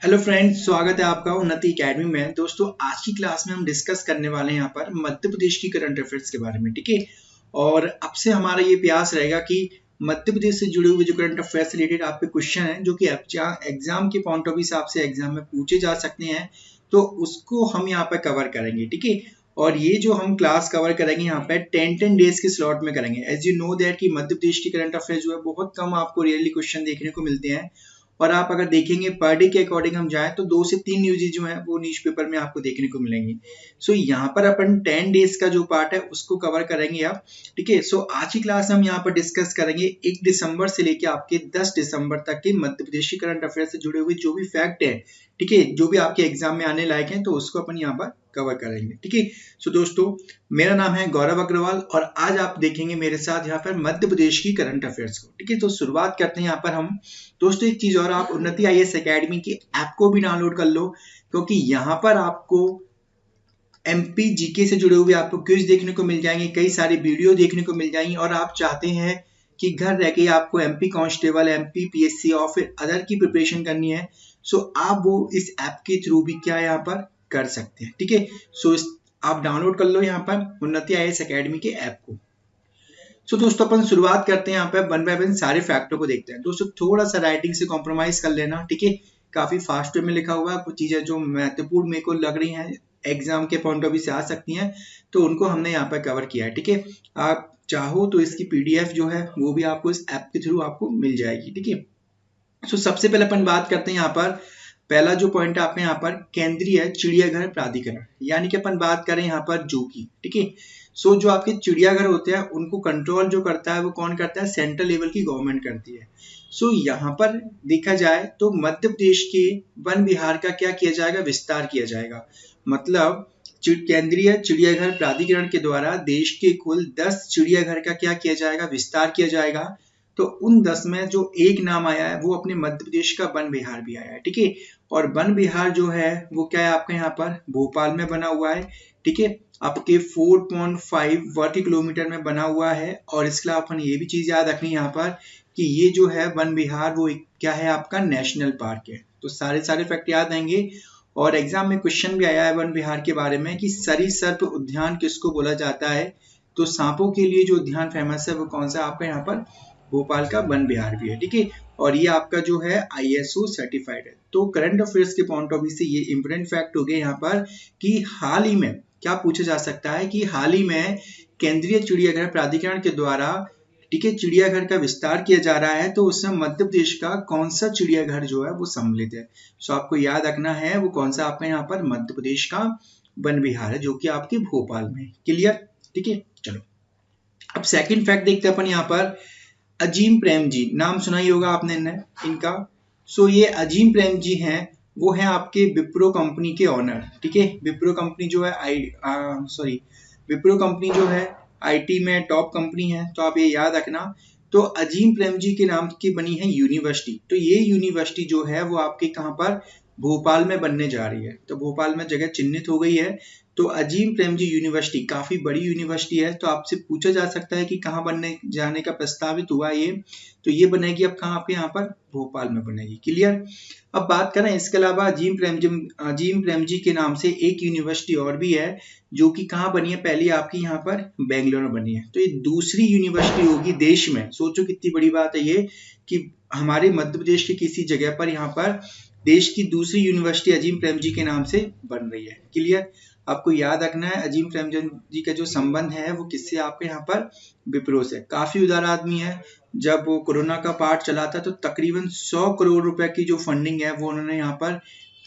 Hello friends, स्वागत है आपका उन्नति एकेडमी में। दोस्तों, आज की क्लास में हम डिस्कस करने वाले हैं यहाँ पर मध्य प्रदेश की करंट अफेयर्स के बारे में। ठीक है। और अब से हमारा ये प्रयास रहेगा कि मध्य प्रदेश से जुड़े हुए जो करंट अफेयर्स रिलेटेड आपके क्वेश्चन हैं जो कि एग्जाम के पॉइंट ऑफ व्यू से आपसे एग्जाम में पूछे जा सकते हैं, तो उसको हम यहाँ पर कवर करेंगे। ठीक है। और ये जो हम क्लास कवर करेंगे यहाँ पे 10 डेज के स्लॉट में करेंगे। एज यू नो दैट कि मध्य प्रदेश की करंट अफेयर्स जो है बहुत कम आपको रियली क्वेश्चन देखने को मिलते हैं। और आप अगर देखेंगे पर डे के अकॉर्डिंग हम जाएं तो 2 से 3 न्यूज़ जो है वो न्यूज पेपर में आपको देखने को मिलेंगी। सो यहाँ पर अपन 10 डेज का जो पार्ट है उसको कवर करेंगे आप। ठीक है। सो आज की क्लास में हम यहाँ पर डिस्कस करेंगे 1 दिसंबर से लेके आपके 10 दिसंबर तक के मध्य प्रदेश की करंट अफेयर से जुड़े हुए जो भी फैक्ट है, ठीक है, जो भी आपके एग्जाम में आने लायक हैं, तो उसको अपन यहाँ पर कवर करेंगे। ठीक है। सो दोस्तों, मेरा नाम है गौरव अग्रवाल और आज आप देखेंगे मेरे साथ यहाँ पर मध्य प्रदेश की करंट अफेयर्स को। ठीक है। तो शुरुआत करते हैं यहाँ पर हम। दोस्तों, एक चीज और, आप उन्नति आईएएस एकेडमी की ऐप को भी डाउनलोड कर लो, क्योंकि यहाँ पर आपको एमपी जीके से जुड़े हुए आपको क्विज देखने को मिल जाएंगे, कई सारी वीडियो देखने को मिल जाएंगी। और आप चाहते हैं कि घर रह के आपको एमपी कांस्टेबल, एमपी पीएससी और फिर अदर की प्रिपरेशन करनी है, सो आप वो इस ऐप के थ्रू भी क्या यहाँ पर कर सकते हैं। ठीक है। सो आप डाउनलोड कर लो यहाँ पर उन्नति आईएएस एकेडमी के ऐप को। सो दोस्तों, अपन शुरुआत करते हैं यहाँ पे वन बाय वन सारे फैक्टों को देखते हैं। दोस्तों, थोड़ा सा राइटिंग से कॉम्प्रोमाइज कर लेना। ठीक है। काफी फास्ट वे में लिखा हुआ है, कुछ चीजें जो महत्वपूर्ण मेरे को लग रही हैं, एग्जाम के पॉइंट ऑफ व्यू से आ सकती हैं, तो उनको हमने यहाँ पर कवर किया है। ठीक है। आप चाहो तो इसकी पीडीएफ जो है वो भी आपको इस ऐप के थ्रू आपको मिल जाएगी। ठीक है। सो सबसे पहले अपन बात करते हैं यहाँ पर, पहला जो पॉइंट है आपने यहाँ पर केंद्रीय चिड़ियाघर प्राधिकरण, यानी कि अपन बात करें यहाँ पर जू की। ठीक है। सो जो आपके चिड़ियाघर होते हैं उनको कंट्रोल जो करता है वो कौन करता है? सेंट्रल लेवल की गवर्नमेंट करती है। सो यहाँ पर देखा जाए तो मध्य प्रदेश के वन विहार का क्या किया जाएगा? विस्तार किया जाएगा। मतलब केंद्रीय चिड़ियाघर प्राधिकरण के द्वारा देश के कुल 10 चिड़ियाघर का क्या किया जाएगा? विस्तार किया जाएगा। तो उन 10 में जो एक नाम आया है वो अपने मध्य प्रदेश का वन विहार भी आया है। ठीक है। और वन विहार जो है वो क्या है आपका यहाँ पर भोपाल में बना हुआ है। ठीक है। आपके 4.5 वर्ग किलोमीटर में बना हुआ है। और इसके अलावा अपन ये भी चीज याद रखनी है यहाँ पर कि ये जो है वन विहार वो क्या है आपका नेशनल पार्क है। तो सारे फैक्ट याद आएंगे। और एग्जाम में क्वेश्चन भी आया है वन विहार के बारे में कि सरीसृप उद्यान किसको बोला जाता है? तो सांपों के लिए जो उद्यान फेमस है वो कौन सा? आपका यहाँ पर भोपाल का वन विहार भी है। ठीक है। और ये आपका जो है आईएसओ सर्टिफाइड है। तो करंट अफेयर्स के पॉइंट ऑफ व्यू से ये इंपोर्टेंट फैक्ट हो गए यहाँ पर कि हाल ही में क्या पूछा जा सकता है कि हाल ही में केंद्रीय चिड़ियाघर प्राधिकरण के द्वारा, ठीक है, चिड़ियाघर का विस्तार किया जा रहा है, तो उसमें मध्य प्रदेश का कौन सा चिड़ियाघर जो है वो सम्मिलित है। सो आपको याद रखना है वो कौन सा आपका यहाँ पर मध्य प्रदेश का वन विहार है, जो कि आपके भोपाल में। क्लियर? ठीक है। चलो, अब सेकंड फैक्ट देखते हैं अपन यहाँ पर। अजीम प्रेम जी, नाम सुना ही होगा आपने इनका। सो ये अजीम प्रेम जी हैं, वो हैं आपके विप्रो कंपनी के ऑनर। ठीक है। विप्रो कंपनी जो है विप्रो कंपनी जो है आईटी में टॉप कंपनी है, तो आप ये याद रखना। तो अजीम प्रेम जी के नाम की बनी है यूनिवर्सिटी। तो ये यूनिवर्सिटी जो है वो आपके कहाँ पर? भोपाल में बनने जा रही है। तो भोपाल में जगह चिन्हित हो गई है। तो अजीम प्रेमजी यूनिवर्सिटी काफी बड़ी यूनिवर्सिटी है। तो आपसे पूछा जा सकता है कि कहाँ बनने जाने का प्रस्तावित हुआ ये? तो ये बनेगी अब कहाँ? आपके यहाँ पर भोपाल में बनेगी। क्लियर? अब बात करें इसके अलावा अजीम प्रेमजी के नाम से एक यूनिवर्सिटी और भी है जो कि कहाँ बनी है? पहली आपकी यहाँ पर बेंगलोर में बनी है। तो ये दूसरी यूनिवर्सिटी होगी देश में। सोचो कितनी बड़ी बात है ये कि हमारे मध्य प्रदेश के किसी जगह पर यहाँ पर देश की दूसरी यूनिवर्सिटी अजीम प्रेमजी के नाम से बन रही है। क्लियर? आपको याद रखना है अजीम प्रेमचंद जी का जो संबंध है वो किससे? आपके यहाँ पर विप्रो से। काफी उदार आदमी है। जब वो कोरोना का पार्ट चला था तो तकरीबन 100 करोड़ रुपए की जो फंडिंग है वो उन्होंने यहाँ पर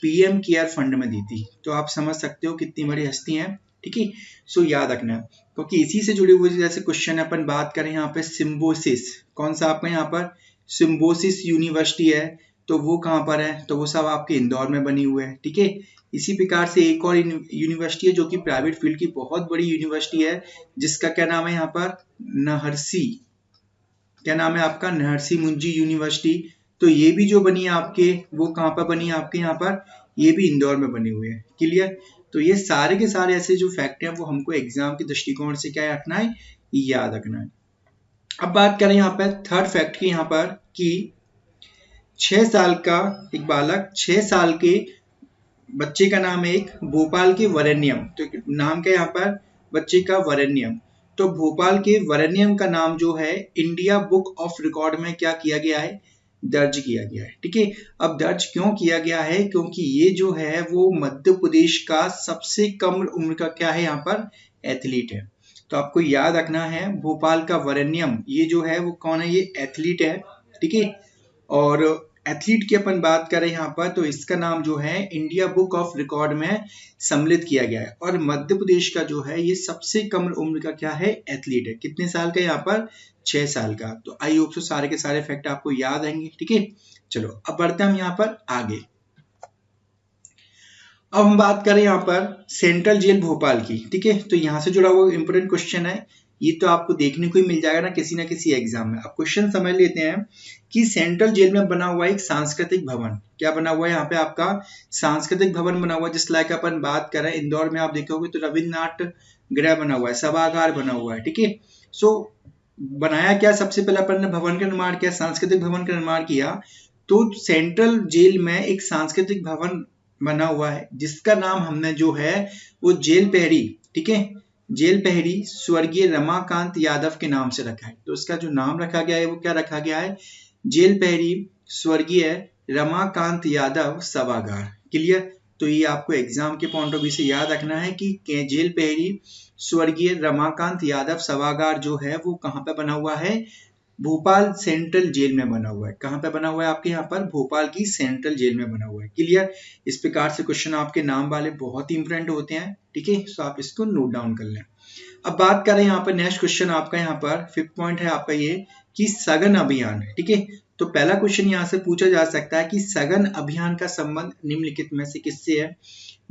पीएम केयर फंड में दी थी। तो आप समझ सकते हो कितनी बड़ी हस्ती है। ठीक है। सो याद रखना है, क्योंकि इसी से जुड़े हुए जैसे क्वेश्चन अपन बात करें यहाँ पे सिम्बोसिस, कौन सा आपका यहाँ पर सिम्बोसिस यूनिवर्सिटी है, तो वो कहाँ पर है? तो वो सब आपके इंदौर में बनी हुई है। ठीक है। इसी प्रकार से एक और यूनिवर्सिटी है जो कि प्राइवेट फील्ड की बहुत बड़ी यूनिवर्सिटी है, जिसका क्या नाम है यहाँ पर? नहर्सी। क्या नाम है आपका? नहर्सी मुंजी यूनिवर्सिटी। तो ये भी जो बनी है आपके, वो कहाँ पर बनी है? आपके यहाँ पर ये भी इंदौर में बनी हुई है। क्लियर? तो ये सारे के सारे ऐसे जो फैक्ट हैं वो हमको एग्जाम के दृष्टिकोण से क्या रखना है? याद रखना है। अब बात करें यहाँ पर थर्ड फैक्ट की, यहाँ पर कि 6 साल का एक बालक, 6 साल के बच्चे का नाम है एक भोपाल के वरेण्यम। तो नाम क्या है यहाँ पर बच्चे का वरेण्यम। तो भोपाल के वरेण्यम का नाम जो है इंडिया बुक ऑफ रिकॉर्ड में क्या किया गया है, दर्ज किया गया है। ठीक है, अब दर्ज क्यों किया गया है, क्योंकि ये जो है वो मध्य प्रदेश का सबसे कम उम्र का क्या है यहाँ पर एथलीट है। तो आपको याद रखना है भोपाल का वरेण्यम ये जो है वो कौन है, ये एथलीट है। ठीक है, और एथलीट की अपन बात करें यहाँ पर तो इसका नाम जो है इंडिया बुक ऑफ रिकॉर्ड में सम्मिलित किया गया है। और मध्य प्रदेश का जो है ये सबसे कम उम्र का क्या है एथलीट है। कितने साल का यहाँ पर 6 साल का। तो आई होप सो सारे के सारे फैक्ट आपको याद रहेंगे। ठीक है, चलो अब बढ़ते हैं हम यहाँ पर आगे। अब हम बात करें यहाँ पर सेंट्रल जेल भोपाल की। ठीक है, तो यहाँ से जुड़ा हुआ इंपोर्टेंट क्वेश्चन है, ये तो आपको देखने को ही मिल जाएगा ना किसी एग्जाम में। अब क्वेश्चन समझ लेते हैं कि सेंट्रल जेल में बना हुआ एक सांस्कृतिक भवन, क्या बना हुआ है यहाँ पे आपका सांस्कृतिक भवन बना हुआ है। जिस लायक अपन बात कर रहे हैं इंदौर में आप देखोगे तो रविन्द्रनाथ गृह बना हुआ है, सभागार बना हुआ है। ठीक है, सो बनाया क्या, सबसे पहले अपन ने भवन का निर्माण किया, सांस्कृतिक भवन का निर्माण किया। तो सेंट्रल जेल में एक सांस्कृतिक भवन बना हुआ है जिसका नाम हमने जो है वो जेल पहरी, ठीक है, जेल पहरी स्वर्गीय रमाकांत यादव के नाम से रखा है। तो उसका जो नाम रखा गया है वो क्या रखा गया है, जेल पहरी स्वर्गीय रमाकांत यादव सभागार। क्लियर, तो ये आपको एग्जाम के पॉइंट ऑफ व्यू से याद रखना है कि जेल पहरी स्वर्गीय रमाकांत यादव सभागार जो है वो कहाँ पे बना हुआ है, भोपाल सेंट्रल जेल में बना हुआ है। कहाँ पे बना हुआ है आपके यहाँ पर, भोपाल की सेंट्रल जेल में बना हुआ है। क्लियर, इस प्रकार से क्वेश्चन आपके नाम वाले बहुत ही इंपोर्टेंट होते हैं। ठीक है, तो आप इसको नोट डाउन कर लें। अब बात करें यहाँ पर नेक्स्ट क्वेश्चन आपका यहाँ पर 5th पॉइंट है आपका ये कि सघन अभियान। ठीक है, तो पहला क्वेश्चन यहाँ से पूछा जा सकता है कि सघन अभियान का संबंध निम्नलिखित में से किससे है।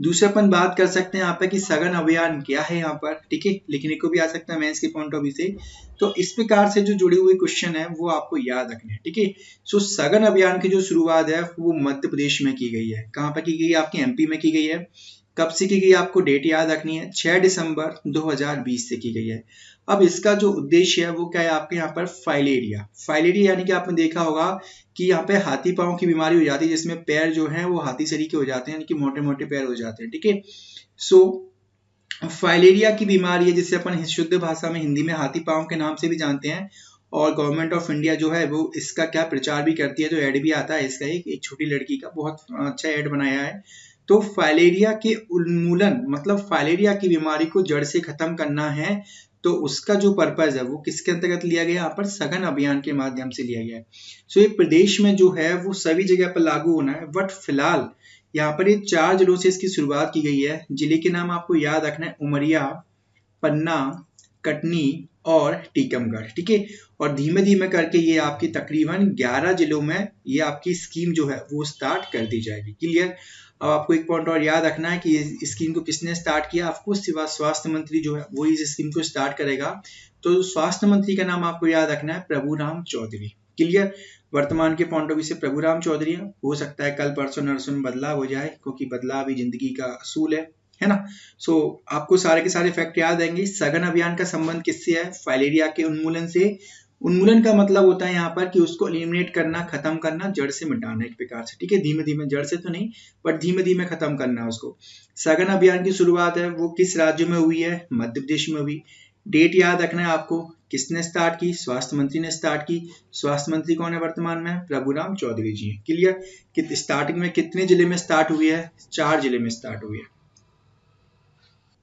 दूसरा अपन बात कर सकते हैं यहाँ पे कि सघन अभियान क्या है यहाँ पर। ठीक है, लिखने को भी आ सकता है मेंस के पॉइंट ऑफ व्यू से। तो इस प्रकार से जो जुड़े हुए क्वेश्चन है वो आपको याद रखने हैं। ठीक है, सो सघन अभियान की जो शुरुआत है वो मध्य प्रदेश में की गई है। कहाँ पर की गई है, आपकी एमपी में की गई है। कब से की गई आपको डेट याद रखनी है, 6 दिसंबर 2020 से की गई है। अब इसका जो उद्देश्य है वो क्या है आपके यहाँ पर, फाइलेरिया। फाइलेरिया यानी कि आपने देखा होगा कि यहाँ पे हाथी पांव की बीमारी हो जाती है जिसमें पैर जो है वो हाथी सरी के हो जाते हैं, यानी कि मोटे मोटे पैर हो जाते हैं। ठीक है, सो फाइलेरिया की बीमारी है जिसे अपन शुद्ध भाषा में हिंदी में हाथी पांव के नाम से भी जानते हैं। और गवर्नमेंट ऑफ इंडिया जो है वो इसका क्या प्रचार भी करती है। तो एड भी आता है इसका, एक छोटी लड़की का बहुत अच्छा एड बनाया है। तो फाइलेरिया के उन्मूलन मतलब फाइलेरिया की बीमारी को जड़ से खत्म करना है। तो उसका जो पर्पज है वो किसके अंतर्गत लिया गया, यहाँ पर सघन अभियान के माध्यम से लिया गया है। सो ये प्रदेश में जो है वो सभी जगह पर लागू होना है। बट फिलहाल यहाँ पर ये 4 जिलों से इसकी शुरुआत की गई है। जिले के नाम आपको याद रखना है, उमरिया, पन्ना, कटनी और टीकमगढ़। ठीक है, और धीमे धीमे करके ये आपकी तकरीबन 11 जिलों में ये आपकी स्कीम जो है वो स्टार्ट कर दी जाएगी। क्लियर, अब आपको एक पॉइंट और याद रखना है कि इस स्कीम को किसने स्टार्ट किया, आपको स्वास्थ्य मंत्री जो है वो इस स्कीम को स्टार्ट करेगा। तो स्वास्थ्य मंत्री का नाम आपको याद रखना है, प्रभुराम चौधरी। क्लियर, वर्तमान के पॉइंट ऑफ व्यू से प्रभुराम चौधरी है। हो सकता है कल परसों नरसों में बदलाव हो जाए क्योंकि बदलाव ही जिंदगी का असूल है ना। सो आपको सारे के सारे फैक्ट याद आएंगे। सघन अभियान का संबंध किससे है, फाइलेरिया के उन्मूलन से। उन्मूलन का मतलब होता है यहाँ पर कि उसको एलिमिनेट करना, खत्म करना, जड़ से मिटाना एक प्रकार से। ठीक है, धीमे धीमे, जड़ से तो नहीं बट धीमे धीमे खत्म करना उसको। सघन अभियान की शुरुआत है वो किस राज्य में हुई है, मध्य प्रदेश में हुई। डेट याद रखना है आपको, किसने स्टार्ट की, स्वास्थ्य मंत्री ने स्टार्ट की। स्वास्थ्य मंत्री कौन है वर्तमान में, प्रभुराम चौधरी जी। क्लियर, कि स्टार्टिंग में कितने जिले में स्टार्ट हुई है, 4 जिले में स्टार्ट हुई है।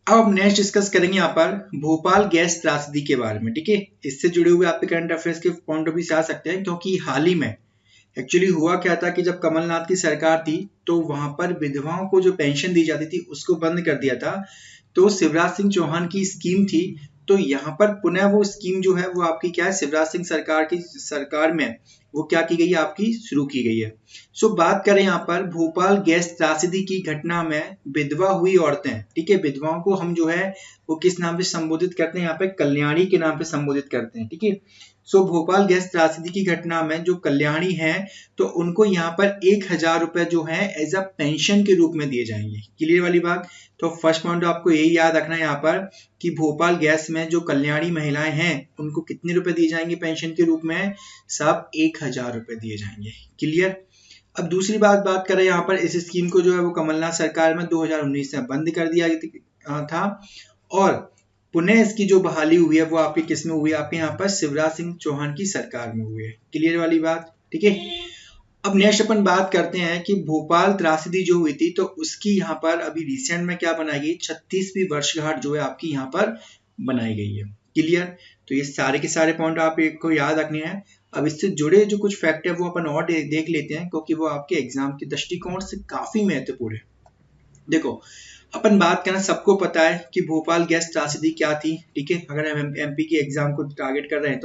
अब नेक्स्ट डिस्कस करेंगे यहाँ पर भोपाल गैस त्रासदी के बारे में। ठीक है, इससे जुड़े हुए आपके करंट अफेयर्स के पॉइंट ऑफ व्यू से आ सकते हैं क्योंकि हाल ही में एक्चुअली हुआ क्या था कि जब कमलनाथ की सरकार थी तो वहां पर विधवाओं को जो पेंशन दी जाती थी उसको बंद कर दिया था। तो शिवराज सिंह चौहान की स्कीम थी, तो यहाँ पर पुनः वो स्कीम जो है वो आपकी क्या है, शिवराज सिंह सरकार की सरकार में वो क्या की गई है, आपकी शुरू की गई है। सो बात करें यहाँ पर भोपाल गैस त्रासदी की घटना में विधवा हुई औरतें। ठीक है, विधवाओं को हम जो है वो किस नाम से संबोधित करते हैं, यहाँ पे कल्याणी के नाम पे संबोधित करते हैं। ठीक है, सो भोपाल गैस त्रासदी की घटना में जो कल्याणी है तो उनको यहाँ पर 1000 रुपए जो है एज अ पेंशन के रूप में दिए जाएंगे। क्लियर वाली बात। तो फर्स्ट पॉइंट आपको यही याद रखना है यहाँ पर कि भोपाल गैस में जो कल्याणी महिलाएं हैं उनको कितने रुपए दिए जाएंगे पेंशन के रूप में, सब 1000 रुपए दिए जाएंगे। क्लियर, अब दूसरी बात करें यहाँ पर, इस स्कीम को जो है वो कमलनाथ सरकार में 2019 में बंद कर दिया था, और पुनः इसकी जो बहाली हुई है वो आपके किस में हुई है, आपके यहाँ पर शिवराज सिंह चौहान की सरकार में हुई है। क्लियर वाली बात, ठीक है। अब नेक्स्ट अपन बात करते हैं कि भोपाल त्रासदी जो हुई थी, तो उसकी यहाँ पर अभी रिसेंट में क्या बनाई गई, 36वीं वर्षगांठ जो है आपकी यहाँ पर बनाई गई है। क्लियर, तो ये सारे के सारे पॉइंट आप एक को याद रखने हैं। अब इससे जुड़े जो कुछ फैक्ट है वो अपन और देख लेते हैं, क्योंकि वो आपके एग्जाम के दृष्टिकोण से काफी महत्वपूर्ण है। देखो, अपन बात करना, सबको पता है कि भोपाल गैस त्रासदी क्या थी, ठीक है। अगर हम एमपी के एग्जाम को टारगेट कर रहे हैं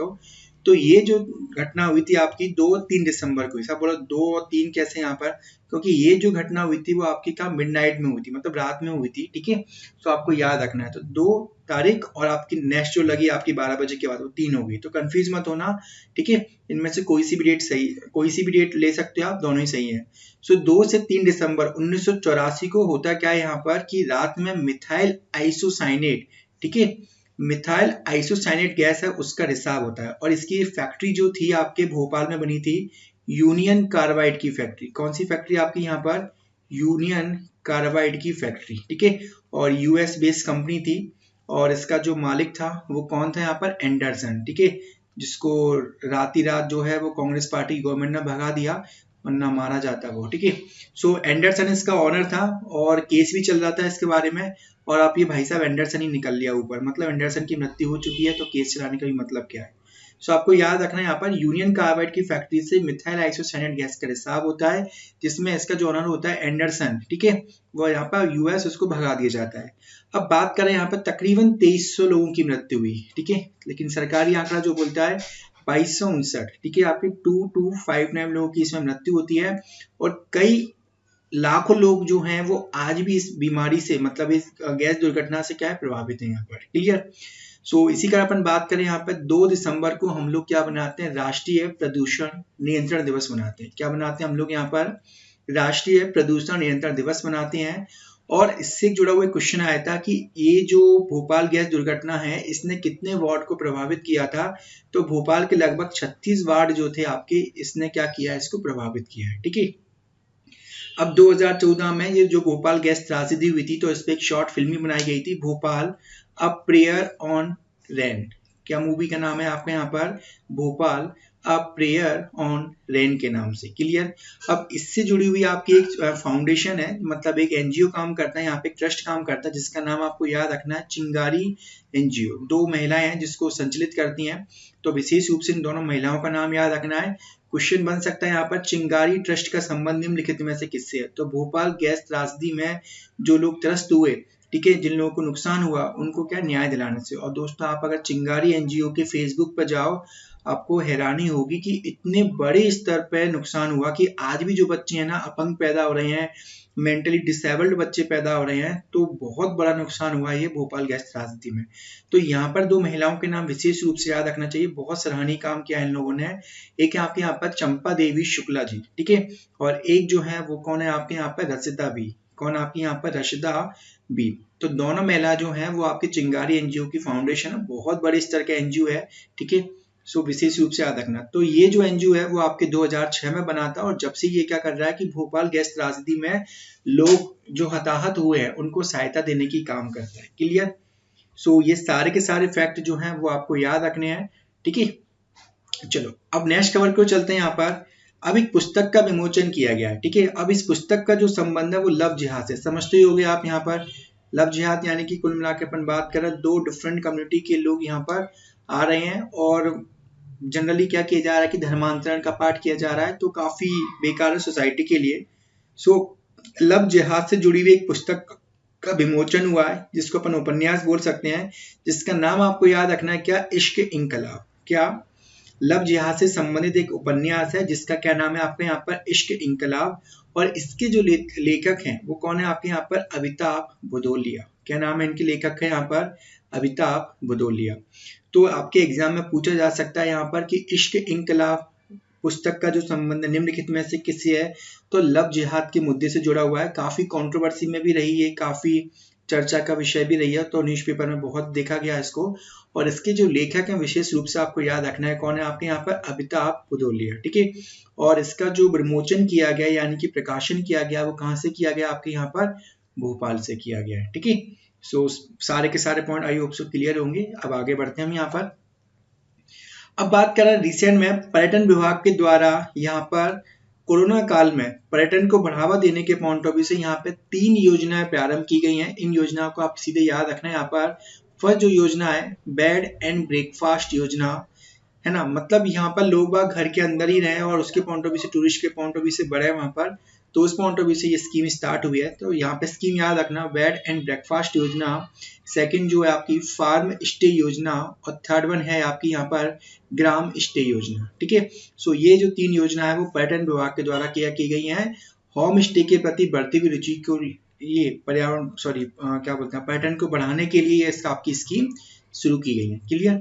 तो ये जो घटना हुई थी आपकी 2-3 दिसंबर को, ऐसा बोलो 2 और 3 कैसे यहाँ पर, क्योंकि ये जो घटना हुई थी वो आपकी कहाँ, मिडनाइट में हुई थी, मतलब रात में हुई थी, ठीक है। तो आपको याद रखना है, तो 2 तारीख और आपकी नेक्स्ट जो लगी आपकी 12 बजे के बाद, वो 3 हो गई, तो कंफ्यूज मत होना, ठीक है। इनमें से कोई सी भी डेट सही, कोई सी भी डेट ले सकते हो आप, दोनों ही सही है। सो 2 से 3 दिसंबर 1984 को होता क्या है यहाँ पर कि रात में मिथाइल आइसोसाइनेट, ठीक है, मिथाइल आइसोसाइनेट गैस है उसका रिसाव होता है, और इसकी फैक्ट्री जो थी आपके भोपाल में बनी थी यूनियन कार्बाइड की फैक्ट्री। कौन सी फैक्ट्री आपकी यहाँ पर, यूनियन कार्बाइड की फैक्ट्री, ठीक है, और यूएस बेस्ड कंपनी थी, और इसका जो मालिक था वो कौन था यहाँ पर, एंडरसन, ठीक है, जिसको राती रात जो है वो कांग्रेस पार्टी गवर्नमेंट ने भगा दिया, वरना मारा जाता वो, ठीक है। सो एंडरसन इसका ऑनर था, और केस भी चल रहा था इसके बारे में, और आप ये भाई साहब एंडरसन ही निकल लिया ऊपर, मतलब एंडरसन की मृत्यु हो चुकी है, तो केस चलाने का भी मतलब क्या है। सो आपको याद रखना है यहाँ पर यूनियन कार्बाइड की फैक्ट्री से मिथाइल आइसोसाइनेट गैस का रिसाव होता है, जिसमें इसका जो ओनर होता है एंडरसन, ठीक है, वो यहाँ पर यूएस उसको भगा दिया जाता है। अब बात करें यहाँ पर तकरीबन 2300 लोगों की मृत्यु हुई, ठीक है, लेकिन सरकारी आंकड़ा जो बोलता है 2259, ठीक है, आपके 2259 लोगों की इसमें मृत्यु होती है, और कई लाखों लोग जो हैं वो आज भी इस बीमारी से, मतलब इस गैस दुर्घटना से क्या है, प्रभावित है यहाँ पर। क्लियर, सो इसी का अपन बात करें यहाँ पर 2 दिसंबर को हम लोग क्या बनाते हैं, राष्ट्रीय प्रदूषण नियंत्रण दिवस मनाते हैं। क्या बनाते हैं हम लोग यहाँ पर, राष्ट्रीय प्रदूषण नियंत्रण दिवस मनाते हैं। और इससे जुड़ा हुआ क्वेश्चन आया था कि ये जो भोपाल गैस दुर्घटना है इसने कितने वार्ड को प्रभावित किया था, तो भोपाल के लगभग 36 वार्ड जो थे आपके, इसने क्या किया है, इसको प्रभावित किया है, ठीक है। अब 2014 में ये जो भोपाल गैस त्रासदी हुई थी, तो इस पे एक शॉर्ट फिल्म भी बनाई गई थी, Bhopal a prayer on rain. क्या मूवी का नाम है आपका यहाँ पर, Bhopal a prayer on rain के नाम से। क्लियर, अब इससे जुड़ी हुई आपकी एक फाउंडेशन है, मतलब एक एनजीओ काम करता है यहाँ पे, ट्रस्ट काम करता है, जिसका नाम आपको याद रखना है, चिंगारी एनजीओ। 2 महिलाएं हैं जिसको संचालित करती हैं, तो विशेष रूप से इन दोनों महिलाओं का नाम याद रखना है। क्वेश्चन बन सकता है यहाँ पर, चिंगारी ट्रस्ट का संबंध निम्नलिखित में से किससे है, तो भोपाल गैस त्रासदी में जो लोग त्रस्त हुए, ठीक है, जिन लोगों को नुकसान हुआ, उनको क्या न्याय दिलाने से। और दोस्तों, आप अगर चिंगारी एनजीओ के फेसबुक पर जाओ, आपको हैरानी होगी कि इतने बड़े स्तर पर नुकसान हुआ कि आज भी जो बच्चे हैं ना, अपंग पैदा हो रहे हैं, मेंटली डिसेबल्ड बच्चे पैदा हो रहे हैं, तो बहुत बड़ा नुकसान हुआ है ये भोपाल गैस त्रासदी में। तो यहाँ पर 2 महिलाओं के नाम विशेष रूप से याद रखना चाहिए, बहुत सराहनीय काम किया है इन लोगों ने। एक है आपके यहाँ पर चंपा देवी शुक्ला जी, ठीक है, और एक जो है वो कौन है आपके यहाँ पर, रशिदा बी। कौन आपके यहाँ पर, रशिदा बी। तो दोनों महिला जो है वो आपके चिंगारी एनजीओ की फाउंडेशन है, बहुत बड़े स्तर का एनजीओ है, ठीक है। सो विशेष रूप से याद रखना। तो ये जो एनजीओ है वो आपके 2006 में बना था, और जब से ये क्या कर रहा है कि भोपाल गैस त्रासदी में लोग जो हताहत हुए हैं उनको सहायता देने की काम करता है। क्लियर, सो ये सारे के सारे फैक्ट जो हैं वो आपको याद रखने हैं, ठीक है। चलो अब नेक्स्ट खबर को चलते हैं। यहाँ पर अब एक पुस्तक का विमोचन किया गया है, ठीक है। अब इस पुस्तक का जो संबंध है वो लव जिहाद से, समझते ही होंगे आप। यहाँ पर लव जिहाद यानी कि कुल मिलाकर अपन बात करें, 2 डिफरेंट कम्युनिटी के लोग यहाँ पर आ रहे हैं, और जनरली क्या किया जा रहा है कि धर्मांतरण का पाठ किया जा रहा है, तो काफी बेकार है सोसाइटी के लिए। सो लव जिहाद से जुड़ी हुई एक पुस्तक का विमोचन हुआ है, जिसको अपन उपन्यास बोल सकते हैं, जिसका नाम आपको याद रखना है, क्या, इश्क इंकलाब। क्या, लव जिहाद से संबंधित एक उपन्यास है जिसका क्या नाम है आपके यहाँ पर, इश्क इंकलाब। और इसके जो लेखक हैं वो कौन है आपके यहाँ पर, अमिताभ भदौरिया। क्या नाम है इनके लेखक का यहाँ पर, अमिताभ भदौरिया। तो आपके एग्जाम में पूछा जा सकता है यहाँ पर कि इश्क इंकलाब पुस्तक का जो संबंध निम्नलिखित में से किससे है, तो लव जिहाद के मुद्दे से जुड़ा हुआ है। काफी कंट्रोवर्सी में भी रही है, काफी चर्चा का विषय भी रही है, तो न्यूज़पेपर में बहुत देखा गया इसको। और इसके जो लेखक हैं विशेष रूप से आपको याद रखना है कौन है आपके यहाँ पर, अमिताभ भदौरिया, ठीक है। और इसका जो विमोचन किया गया यानी कि प्रकाशन किया गया वो कहाँ से किया गया, आपके यहाँ पर भोपाल से किया गया है, ठीक है। सो सारे के सारे point I hope so clear होंगे। अब आगे बढ़ते हैं हम यहाँ पर। अब बात करें रिसेंट में पर्यटन विभाग के द्वारा यहाँ पर कोरोना काल में पर्यटन को बढ़ावा देने के पॉइंट ऑफ व्यू से यहाँ पे 3 योजनाएं प्रारंभ की गई हैं। इन योजनाओं को आप सीधे याद रखना है यहाँ पर। फर्स्ट जो योजना है बेड एंड ब्रेकफास्ट योजना है ना, मतलब यहाँ पर लोग बाग घर के अंदर ही रहे और उसके पॉइंट ऑफ व्यू से, टूरिस्ट के पॉइंट ऑफ व्यू से बढ़े वहां पर, तो उस पॉइंट ऑफ व्यू से ये स्कीम स्टार्ट हुई है। तो यहाँ पे स्कीम याद रखना, बेड एंड ब्रेकफास्ट योजना। सेकंड जो है आपकी फार्म स्टे योजना, और थर्ड वन है आपकी यहाँ पर ग्राम स्टे योजना, ठीक है। सो ये जो 3 योजना है वो पर्यटन विभाग के द्वारा की गई है। होम स्टे के प्रति बढ़ती हुई रुचि को ये पर्यावरण क्या बोलते हैं, पर्यटन को बढ़ाने के लिए इसका आपकी स्कीम शुरू की गई है। क्लियर,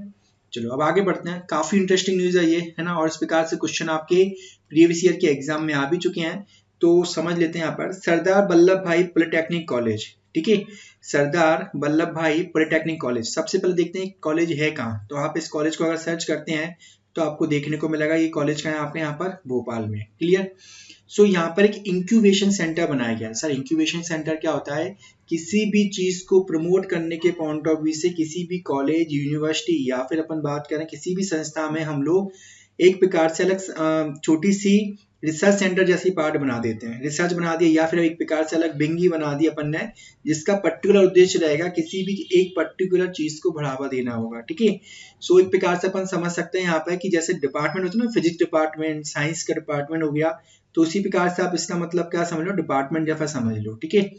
चलो अब आगे बढ़ते हैं। काफी इंटरेस्टिंग न्यूज है ये, है ना, और इस प्रकार से क्वेश्चन आपके प्रीवियस ईयर के एग्जाम में आ भी चुके हैं, तो समझ लेते हैं यहाँ पर। सरदार वल्लभ भाई पॉलिटेक्निक कॉलेज, ठीक है, सरदार वल्लभ भाई पॉलिटेक्निक कॉलेज। सबसे पहले देखते हैं कॉलेज है कहाँ। तो आप इस कॉलेज को अगर सर्च करते हैं तो आपको देखने को मिलेगा ये कॉलेज का है आपके यहाँ पर भोपाल में। क्लियर, सो यहाँ पर एक इंक्यूबेशन सेंटर बनाया गया है। सर इंक्यूबेशन सेंटर क्या होता है, किसी भी चीज को प्रमोट करने के पॉइंट ऑफ व्यू से किसी भी कॉलेज, यूनिवर्सिटी या फिर अपन बात करें किसी भी संस्था में हम लोग एक प्रकार से अलग छोटी सी रिसर्च सेंटर जैसी पार्ट बना देते हैं, रिसर्च बना दिया या फिर एक प्रकार से अलग विंग ही बना दी अपन ने, जिसका पर्टिकुलर उद्देश्य रहेगा किसी भी एक पर्टिकुलर चीज को बढ़ावा देना होगा, ठीक है। सो एक प्रकार से अपन समझ सकते हैं यहाँ पे कि जैसे डिपार्टमेंट होता है ना, फिजिक्स डिपार्टमेंट, साइंस का डिपार्टमेंट हो गया, तो उसी प्रकार से आप इसका मतलब क्या समझ लो, डिपार्टमेंट जैसा समझ लो, ठीक है।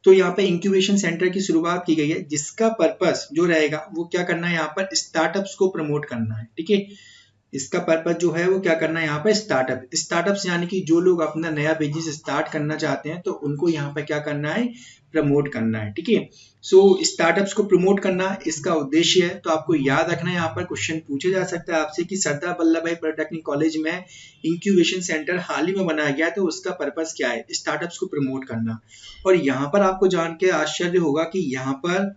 तो यहाँ पे इंक्यूबेशन सेंटर की शुरुआत की गई है, जिसका पर्पस जो रहेगा वो क्या करना है, यहाँ पर स्टार्टअप्स को प्रमोट करना है, ठीक है। इसका पर्पस जो है वो क्या करना है, यहाँ पे स्टार्टअप्स यानी कि जो लोग अपना नया बिजनेस स्टार्ट करना चाहते हैं तो उनको यहाँ पे क्या करना है, प्रमोट करना है, ठीक है। सो स्टार्टअप्स को प्रमोट करना इसका उद्देश्य है। तो आपको याद रखना है, यहाँ पर क्वेश्चन पूछा जा सकता है आपसे कि सरदार वल्लभ भाई पॉलिटेक्निक कॉलेज में इंक्यूबेशन सेंटर हाल ही में बनाया गया है, तो उसका पर्पस क्या है, स्टार्टअप्स को प्रमोट करना। और यहाँ पर आपको जान के आश्चर्य होगा कि यहाँ पर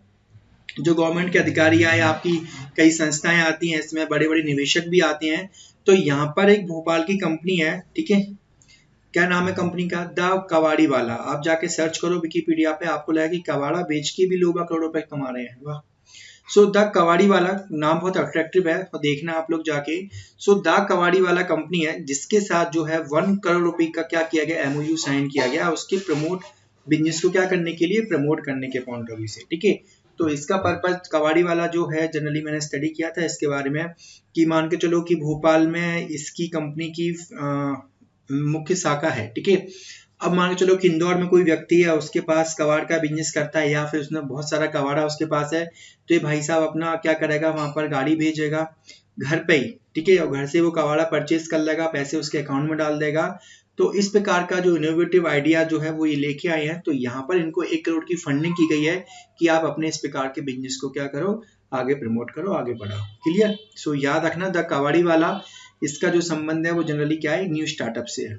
जो गवर्नमेंट के अधिकारी आए, आपकी कई संस्थाएं आती हैं, इसमें बड़े बड़े निवेशक भी आते हैं। तो यहाँ पर एक भोपाल की कंपनी है, ठीक है, क्या नाम है कंपनी का, द कबाड़ी वाला। आप जाके सर्च करो विकिपीडिया पे, आपको लगेगा कि कबाड़ा बेच के भी लोग करोड़ों रुपए कमा रहे हैं, वाह। सो द कबाड़ी वाला नाम बहुत अट्रैक्टिव है और देखना आप लोग जाके। सो द कबाड़ी वाला कंपनी है जिसके साथ जो है 1 करोड़ रुपए का क्या किया गया, एमओयू साइन किया गया उसके प्रमोट बिजनेस को क्या करने के लिए, प्रमोट करने के पॉइंट ऑफ व्यू से, ठीक है। तो इसका पर्पज कबाड़ी वाला जो है, जनरली मैंने स्टडी किया था इसके बारे में कि मान के चलो कि भोपाल में इसकी कंपनी की मुख्य शाखा है, ठीक है। अब मान के चलो कि इंदौर में कोई व्यक्ति है, उसके पास कबाड़ का बिजनेस करता है या फिर उसने बहुत सारा कबाड़ा उसके पास है, तो ये भाई साहब अपना क्या करेगा, वहां पर गाड़ी भेजेगा घर पे ही, ठीक है, और घर से वो कबाड़ा परचेज कर लेगा, पैसे उसके अकाउंट में डाल देगा। तो इस प्रकार का जो इनोवेटिव आइडिया जो है वो ये लेके आए हैं। तो यहाँ पर इनको 1 करोड़ की फंडिंग की गई है कि आप अपने इस प्रकार के बिजनेस को क्या करो, आगे प्रमोट करो, आगे बढ़ाओ। क्लियर, सो याद रखना द कबाड़ी वाला, इसका जो संबंध है वो जनरली क्या है, न्यू स्टार्टअप से है।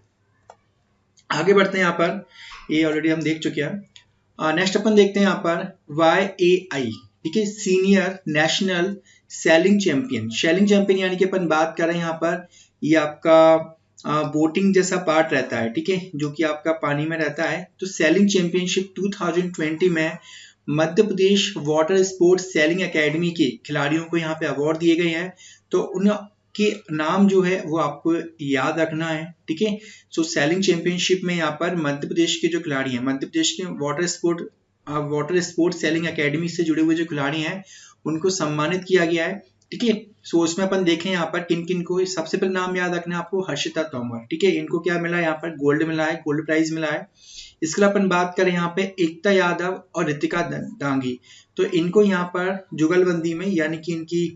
आगे बढ़ते हैं यहाँ पर, ये ऑलरेडी हम देख चुके हैं। नेक्स्ट अपन देखते हैं यहाँ पर YAI, ठीक है, senior national selling champion. Selling champion यानी कि अपन बात कर रहे हैं यहाँ पर, ये आपका बोटिंग जैसा पार्ट रहता है, ठीक है, जो कि आपका पानी में रहता है। तो सेलिंग चैंपियनशिप 2020 में Madhya Pradesh water sports selling academy के खिलाड़ियों को यहाँ पे अवार्ड दिए गए हैं। तो उनके नाम जो है वो आपको याद रखना है, ठीक है। सो सेलिंग चैंपियनशिप में यहाँ पर मध्य प्रदेश के जो खिलाड़ी हैं, मध्य प्रदेश के वाटर स्पोर्ट्स सेलिंग एकेडमी से जुड़े हुए जो खिलाड़ी हैं उनको सम्मानित किया गया है, ठीक है। सो उसमें अपन देखें यहाँ पर किन किन को, सबसे पहले नाम याद रखना है आपको, हर्षिता तोमर, ठीक है, इनको क्या मिला यहाँ पर, गोल्ड मिला है, गोल्ड प्राइज मिला है। इसके लिए अपन बात करें यहाँ पे एकता यादव और रितिका दांगी, तो इनको यहाँ पर जुगलबंदी में यानी कि इनकी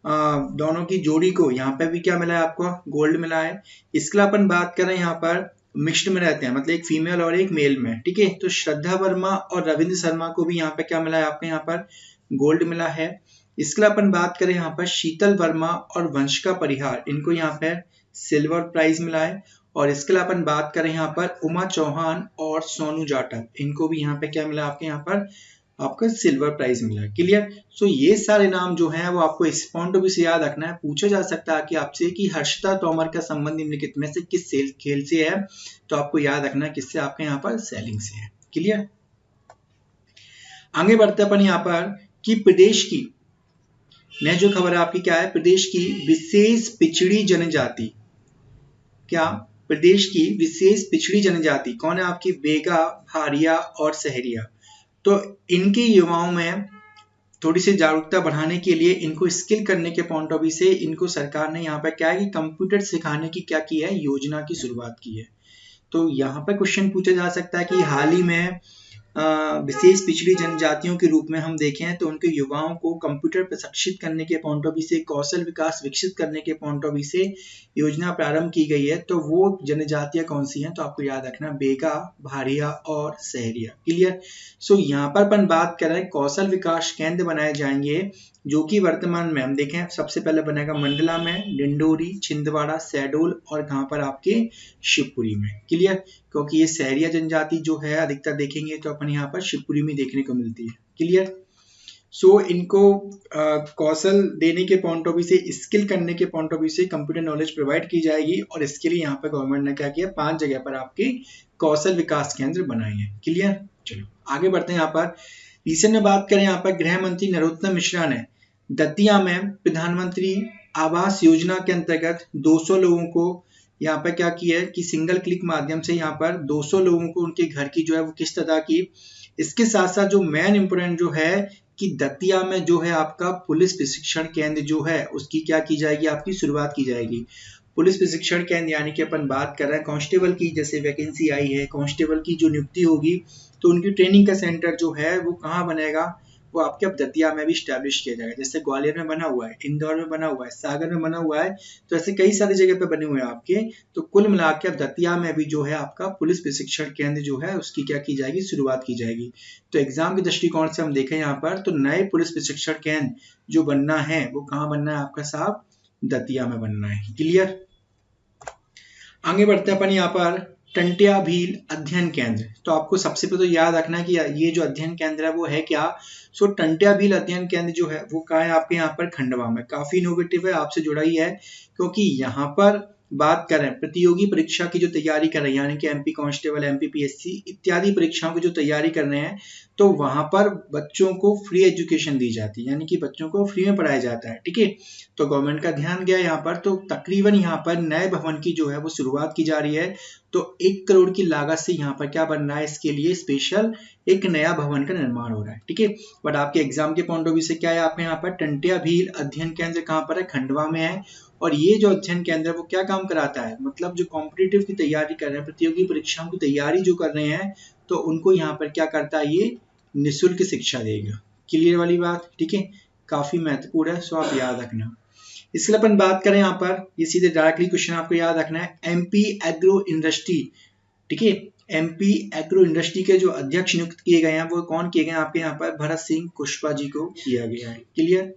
दोनों की जोड़ी को यहाँ पे भी क्या मिला है आपको, गोल्ड मिला है। इसके लिए अपन बात करें यहाँ पर मिक्स्ड में रहते हैं, मतलब एक फीमेल और एक मेल में, ठीक है। तो श्रद्धा वर्मा और रविंद्र शर्मा को भी यहाँ पे क्या मिला है आपके यहाँ पर, गोल्ड मिला है। इसके लिए अपन बात करें यहाँ पर शीतल वर्मा और वंशिका परिहार, इनको यहाँ पर सिल्वर प्राइज मिला है। और इसके लिए अपन बात करें यहाँ पर उमा चौहान और सोनू जाटव, इनको भी यहाँ पे क्या मिला आपके यहाँ पर, आपका सिल्वर प्राइज मिला। क्लियर। सो ये सारे नाम जो हैं वो आपको इस पॉइंट ऑफ व्यू से याद रखना है। पूछा जा सकता है कि आपसे कि हर्षिता तोमर का संबंध निम्नलिखित में से किस खेल से है, तो आपको याद रखना है किससे, आपके यहाँ पर सेलिंग से है। क्लियर। आगे बढ़ते अपन यहाँ पर कि प्रदेश की नेक्स्ट जो खबर है आपकी क्या है, प्रदेश की विशेष पिछड़ी जनजाति, क्या प्रदेश की विशेष पिछड़ी जनजाति कौन है आपकी, बेगा, भारिया और सहरिया। तो इनके युवाओं में थोड़ी सी जागरूकता बढ़ाने के लिए, इनको स्किल करने के पॉइंट ऑफ व्यू से इनको सरकार ने यहाँ पर क्या है कि कंप्यूटर सिखाने की क्या की है, योजना की शुरुआत की है। तो यहाँ पर क्वेश्चन पूछा जा सकता है कि हाल ही में विशेष पिछड़ी जनजातियों के रूप में हम देखें तो उनके युवाओं को कंप्यूटर प्रशिक्षित करने के पॉइंट ऑफ व्यू से, कौशल विकास विकसित करने के पॉइंट ऑफ व्यू से योजना प्रारंभ की गई है। तो वो जनजातियां कौन सी हैं, तो आपको याद रखना बेगा, भारिया और सहरिया। क्लियर। सो यहाँ पर अपन बात कर रहे हैं कौशल विकास केंद्र बनाए जाएंगे, जो कि वर्तमान में हम देखें सबसे पहले बनेगा मंडला में, डिंडोरी, छिंदवाड़ा, शहडोल और कहाँ पर आपके शिवपुरी में। क्लियर। क्योंकि ये सहरिया जनजाति जो है अधिकतर देखेंगे तो अपन यहाँ पर शिवपुरी में देखने को मिलती है। क्लियर। सो इनको कौशल देने के पॉइंट ऑफ व्यू से, स्किल करने के पॉइंट ऑफ व्यू से कंप्यूटर नॉलेज प्रोवाइड की जाएगी, और इसके लिए यहाँ पर गवर्नमेंट ने क्या किया, 5 जगह पर आपके कौशल विकास केंद्र बनाए हैं। क्लियर। चलो आगे बढ़ते हैं। यहाँ पर रिसेंट में बात करें, यहाँ पर गृह मंत्री नरोत्तम मिश्रा ने दतिया में प्रधानमंत्री आवास योजना के अंतर्गत 200 लोगों को यहाँ पर क्या किया है कि सिंगल क्लिक माध्यम से यहाँ पर 200 लोगों को उनके घर की जो है वो किस्त अदा की। इसके साथ साथ जो मेन इंपोर्टेंट जो है कि दतिया में जो है आपका पुलिस प्रशिक्षण केंद्र जो है उसकी क्या की जाएगी, आपकी शुरुआत की जाएगी। पुलिस प्रशिक्षण केंद्र यानी कि अपन बात कर रहे हैं कांस्टेबल की, जैसे वैकेंसी आई है कांस्टेबल की जो नियुक्ति होगी, तो उनकी ट्रेनिंग का सेंटर जो है वो कहाँ बनेगा, वो आपके अब दतिया में भी स्टैब्लिश किया जाएगा। जैसे ग्वालियर में बना हुआ है, इंदौर में बना हुआ है, सागर में बना हुआ है, तो ऐसे कई सारी जगह पे बने हुए हैं आपके। तो कुल मिलाकर अब दतिया में भी जो है आपका पुलिस प्रशिक्षण केंद्र जो है उसकी क्या की जाएगी, शुरुआत की जाएगी। तो एग्जाम के दृष्टिकोण से हम देखें यहाँ पर, तो नए पुलिस प्रशिक्षण केंद्र जो बनना है वो कहाँ बनना है आपका साहब, दतिया में बनना है। क्लियर। आगे बढ़ते हैं अपन यहाँ पर टंटिया भील अध्ययन केंद्र। तो आपको सबसे पहले तो याद रखना है कि ये जो अध्ययन केंद्र है वो है क्या। सो टंटिया भील अध्ययन केंद्र जो है वो कहाँ है आपके यहाँ पर खंडवा में। काफी इनोवेटिव है, आपसे जुड़ा ही है, क्योंकि यहाँ पर बात करें प्रतियोगी परीक्षा की जो तैयारी कर रहे हैं, यानी कि एमपी कांस्टेबल, एमपी पीएससी इत्यादि परीक्षाओं की जो तैयारी कर रहे हैं, तो वहां पर बच्चों को फ्री एजुकेशन दी जाती है, यानी कि बच्चों को फ्री में पढ़ाया जाता है। ठीक है। तो गवर्नमेंट का ध्यान गया यहाँ पर, तो तकरीबन यहाँ पर नए भवन की जो है वो शुरुआत की जा रही है। तो 1 करोड़ की लागत से यहाँ पर क्या बन रहा है, इसके लिए स्पेशल एक नया भवन का निर्माण हो रहा है। ठीक है। बट आपके एग्जाम के पॉइंट ऑफ व्यू से क्या है, आपके यहाँ पर टंटिया भील अध्ययन केंद्र कहाँ पर है, खंडवा में है। और ये जो अध्ययन केंद्र है वो क्या काम कराता है, मतलब जो कॉम्पिटिटिव की तैयारी कर रहे हैं, प्रतियोगी परीक्षाओं की तैयारी जो कर रहे हैं, तो उनको यहाँ पर क्या करता है, ये निःशुल्क शिक्षा देगा। क्लियर वाली बात। ठीक है। काफी महत्वपूर्ण है, सो आप याद रखना। इसके लिए अपन बात करें यहाँ पर, ये सीधे डायरेक्टली क्वेश्चन आपको याद रखना है, एमपी एग्रो इंडस्ट्री। ठीक है। एमपी एग्रो इंडस्ट्री के जो अध्यक्ष नियुक्त किए गए हैं वो कौन किए गए हैं, आपके यहाँ पर भरत सिंह कुशवाहा जी को किया गया है। क्लियर।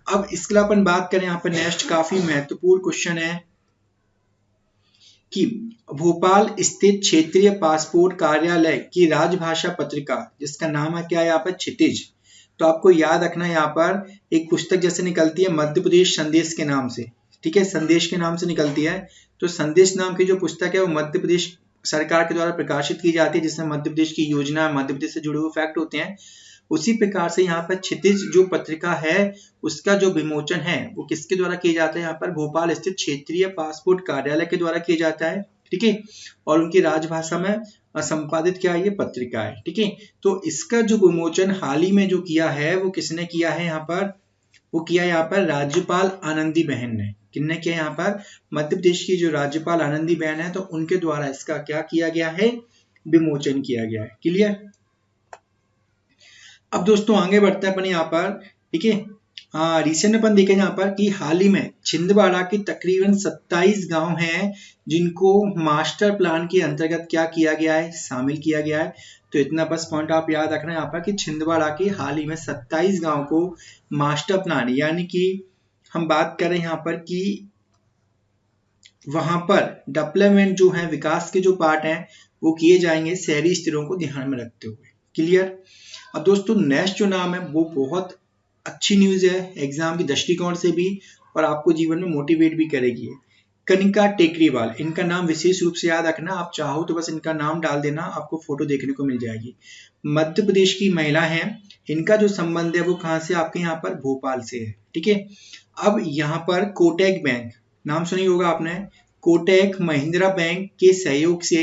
अब इसके लिए अपन बात करें यहाँ पर, नेक्स्ट काफी महत्वपूर्ण क्वेश्चन है कि भोपाल स्थित क्षेत्रीय पासपोर्ट कार्यालय की राजभाषा पत्रिका जिसका नाम है क्या है यहाँ पर, क्षितिज। तो आपको याद रखना है यहाँ पर एक पुस्तक जैसे निकलती है मध्य प्रदेश संदेश के नाम से। ठीक है। संदेश के नाम से निकलती है, तो संदेश नाम की जो पुस्तक है वो मध्य प्रदेश सरकार के द्वारा प्रकाशित की जाती है, जिसमें मध्य प्रदेश की योजना, मध्य प्रदेश से जुड़े हुए फैक्ट होते हैं। उसी प्रकार से यहाँ पर क्षितिज जो पत्रिका है उसका जो विमोचन है वो किसके द्वारा किया जाता है, यहाँ पर भोपाल स्थित क्षेत्रीय पासपोर्ट कार्यालय के द्वारा किया जाता है। ठीक है। और उनकी राजभाषा में संपादित क्या है, ये पत्रिका है। ठीक है। तो इसका जो विमोचन हाल ही में जो किया है वो किसने किया है, यहाँ पर वो किया यहाँ पर राज्यपाल आनंदी बहन ने। किसने किया यहाँ पर, मध्य प्रदेश की जो राज्यपाल आनंदी बहन है, तो उनके द्वारा इसका क्या किया गया है, विमोचन किया गया है। क्लियर। अब दोस्तों आगे बढ़ते हैं अपन यहाँ पर। ठीक है। रिसेंट अपन देखें यहाँ पर कि हाल ही में छिंदवाड़ा की तकरीबन 27 गांव हैं जिनको मास्टर प्लान के अंतर्गत क्या किया गया है, शामिल किया गया है। तो इतना बस पॉइंट आप याद रखना है यहाँ पर कि छिंदवाड़ा के हाल ही में 27 गांव को मास्टर प्लान, यानी कि हम बात करें यहाँ पर कि वहां पर डेवलपमेंट जो है, विकास के जो पार्ट हैं वो किए जाएंगे शहरी स्तरों को ध्यान में रखते हुए। क्लियर। अब दोस्तों नेक्स्ट जो नाम है वो बहुत अच्छी न्यूज है एग्जाम की दृष्टिकोण से भी और आपको जीवन में मोटिवेट भी करेगी। कनिका टेकरीवाल, इनका नाम विशेष रूप से याद रखना, आप चाहो तो बस इनका नाम डाल देना, आपको फोटो देखने को मिल जाएगी। मध्य प्रदेश की महिला हैं, इनका जो संबंध है वो कहाँ से, आपके यहाँ पर भोपाल से है। ठीक है। अब यहाँ पर कोटक बैंक, नाम सुनी होगा आपने, कोटक महिंद्रा बैंक के सहयोग से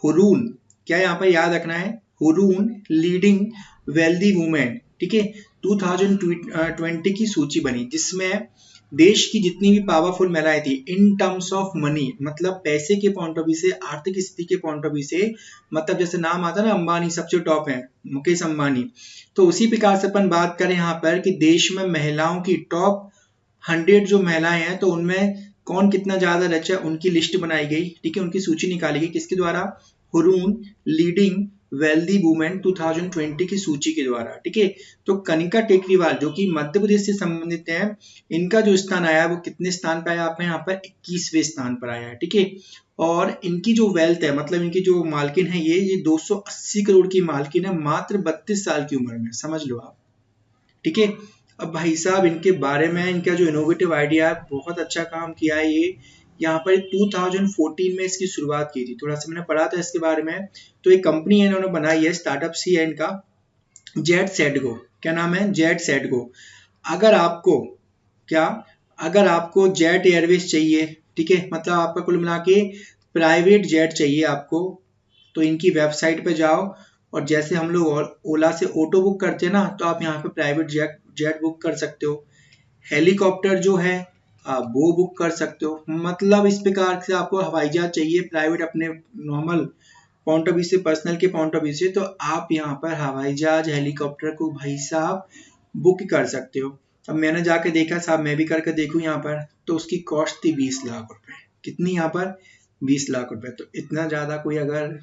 हुरून, क्या यहाँ पर याद रखना है, हुरून लीडिंग वेल्दी वुमेन, ठीक है, 2020 की सूची बनी जिसमें देश की जितनी भी पावरफुल महिलाएं थी इन टर्म्स ऑफ मनी, मतलब पैसे के पॉइंट ऑफ व्यू से, आर्थिक स्थिति के पॉइंट ऑफ व्यू से, मतलब जैसे नाम आता है ना अंबानी सबसे टॉप है, मुकेश अंबानी, तो उसी प्रकार से अपन बात करें यहाँ पर कि देश में महिलाओं की टॉप 100 जो महिलाएं हैं तो उनमें कौन कितना ज्यादा रिच है उनकी लिस्ट बनाई गई। ठीक है, उनकी सूची निकाली गई, किसके द्वारा, हुरून लीडिंग वेल्दी वुमेन 2020 की सूची के द्वारा। ठीक है, तो कनिका टेकरीवाल जो कि मध्य प्रदेश से संबंधित है, इनका जो स्थान आया है वो कितने स्थान पर आया, आपने यहाँ पर 21वें स्थान पर आया है। ठीक है, और इनकी जो वेल्थ है, मतलब इनकी जो मालकिन है ये 280 करोड़ की मालकिन है मात्र 32 साल की उम्र में, समझ लो आप। ठीक है, अब भाई साहब इनके बारे में, इनका जो इनोवेटिव आइडिया है, बहुत अच्छा काम किया है ये। यहाँ पर 2014 में इसकी शुरुआत की थी, थोड़ा सा मैंने पढ़ा था इसके बारे में। तो एक कंपनी है इन्होंने बनाई है, स्टार्टअप सी है इनका, जेट सेटगो, क्या नाम है, जेट सेटगो। अगर आपको क्या, अगर आपको जेट एयरवेज चाहिए, ठीक है, मतलब आपका कुल मिला के प्राइवेट जेट चाहिए आपको, तो इनकी वेबसाइट पे जाओ और जैसे हम लोग ओला से ऑटो बुक करते हैं ना, तो आप यहाँ पे प्राइवेट जेट बुक कर सकते हो। हेलीकॉप्टर जो है आप वो बुक कर सकते हो, मतलब इस प्रकार से आपको हवाई जहाज चाहिए प्राइवेट अपने नॉर्मल पॉइंट ऑफ व्यू से, पर्सनल के पॉइंट ऑफ व्यू से, तो आप यहाँ पर हवाई जहाज हेलीकॉप्टर को भाई साहब बुक कर सकते हो। अब मैंने जाके देखा साहब, मैं भी करके देखूं यहाँ पर, तो उसकी कॉस्ट थी 20 लाख रुपए। कितनी यहाँ पर, 20 लाख रुपए। तो इतना ज्यादा कोई अगर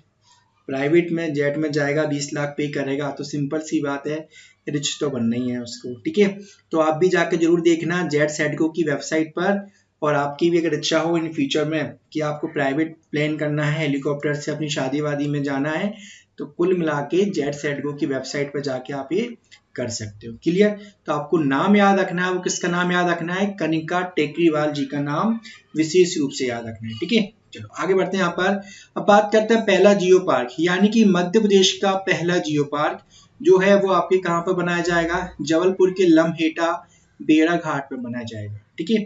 प्राइवेट में जेट में जाएगा 20 लाख पे करेगा तो सिंपल सी बात है रिच तो बनना ही है उसको। ठीक है, तो आप भी जाकर जरूर देखना जेट सेटगो की वेबसाइट पर, और आपकी भी अगर इच्छा हो इन फ्यूचर में कि आपको प्राइवेट प्लेन करना है, हेलीकॉप्टर से अपनी शादी वादी में जाना है, तो कुल मिला के जेट सेटगो की वेबसाइट पर जाके आप ये कर सकते हो। क्लियर, तो आपको नाम याद रखना है, वो किसका नाम याद रखना है, कनिका टेकरीवाल जी का नाम विशेष रूप से याद रखना है। ठीक है, चलो आगे बढ़ते हैं यहाँ पर। अब बात करते हैं पहला जियो पार्क, यानी कि मध्य प्रदेश का पहला जियो पार्क जो है वो आपके कहाँ पर बनाया जाएगा, जबलपुर के लम्हेटा बेड़ा घाट पर बनाया जाएगा। ठीक है,